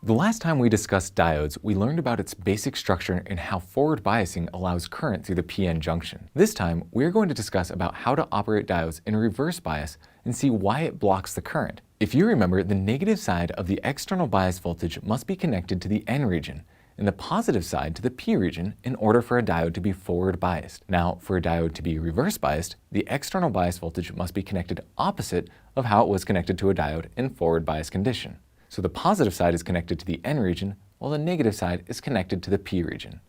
The last time we discussed diodes, we learned about its basic structure and how forward biasing allows current through the p-n junction. This time, we're going to discuss about how to operate diodes in reverse bias and see why it blocks the current. If you remember, the negative side of the external bias voltage must be connected to the N region, and the positive side to the P region in order for a diode to be forward biased. Now, for a diode to be reverse biased, the external bias voltage must be connected opposite of how it was connected to a diode in forward bias condition. So the positive side is connected to the N region, while the negative side is connected to the P region.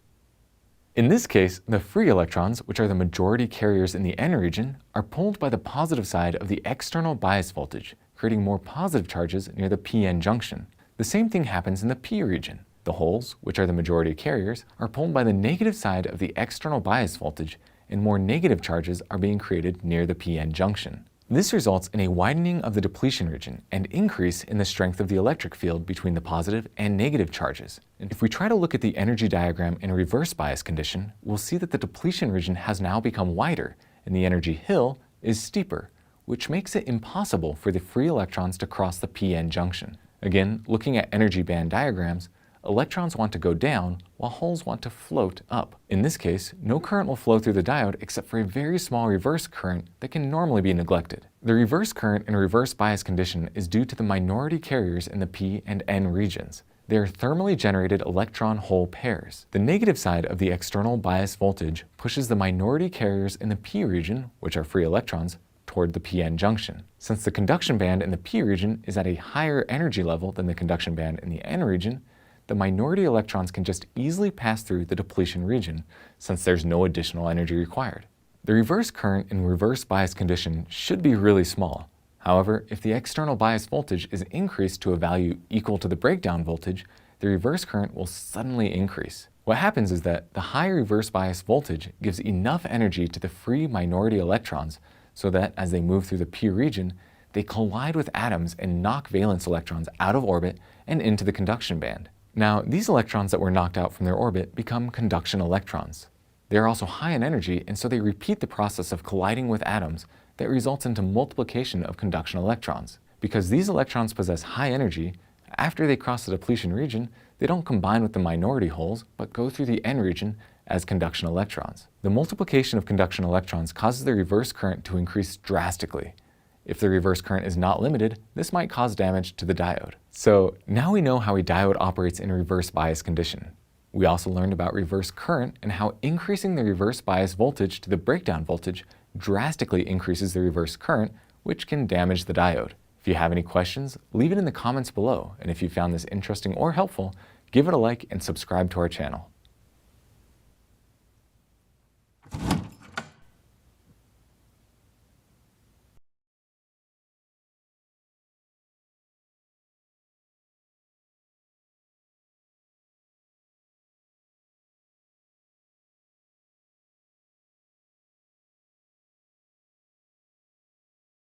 In this case, the free electrons, which are the majority carriers in the N region, are pulled by the positive side of the external bias voltage, creating more positive charges near the p-n junction. The same thing happens in the P region. The holes, which are the majority carriers, are pulled by the negative side of the external bias voltage, and more negative charges are being created near the p-n junction. This results in a widening of the depletion region and increase in the strength of the electric field between the positive and negative charges. And if we try to look at the energy diagram in a reverse bias condition, we'll see that the depletion region has now become wider and the energy hill is steeper, which makes it impossible for the free electrons to cross the p-n junction. Again, looking at energy band diagrams, electrons want to go down while holes want to float up. In this case, no current will flow through the diode except for a very small reverse current that can normally be neglected. The reverse current in a reverse bias condition is due to the minority carriers in the P and N regions. They are thermally generated electron-hole pairs. The negative side of the external bias voltage pushes the minority carriers in the P region, which are free electrons, toward the p-n junction. Since the conduction band in the P region is at a higher energy level than the conduction band in the N region, the minority electrons can just easily pass through the depletion region since there's no additional energy required. The reverse current in reverse bias condition should be really small. However, if the external bias voltage is increased to a value equal to the breakdown voltage, the reverse current will suddenly increase. What happens is that the high reverse bias voltage gives enough energy to the free minority electrons so that as they move through the P region, they collide with atoms and knock valence electrons out of orbit and into the conduction band. Now, these electrons that were knocked out from their orbit become conduction electrons. They are also high in energy, and so they repeat the process of colliding with atoms that results into multiplication of conduction electrons. Because these electrons possess high energy, after they cross the depletion region, they don't combine with the minority holes, but go through the N region as conduction electrons. The multiplication of conduction electrons causes the reverse current to increase drastically. If the reverse current is not limited, this might cause damage to the diode. So now we know how a diode operates in a reverse bias condition. We also learned about reverse current and how increasing the reverse bias voltage to the breakdown voltage drastically increases the reverse current, which can damage the diode. If you have any questions, leave it in the comments below. And if you found this interesting or helpful, give it a like and subscribe to our channel.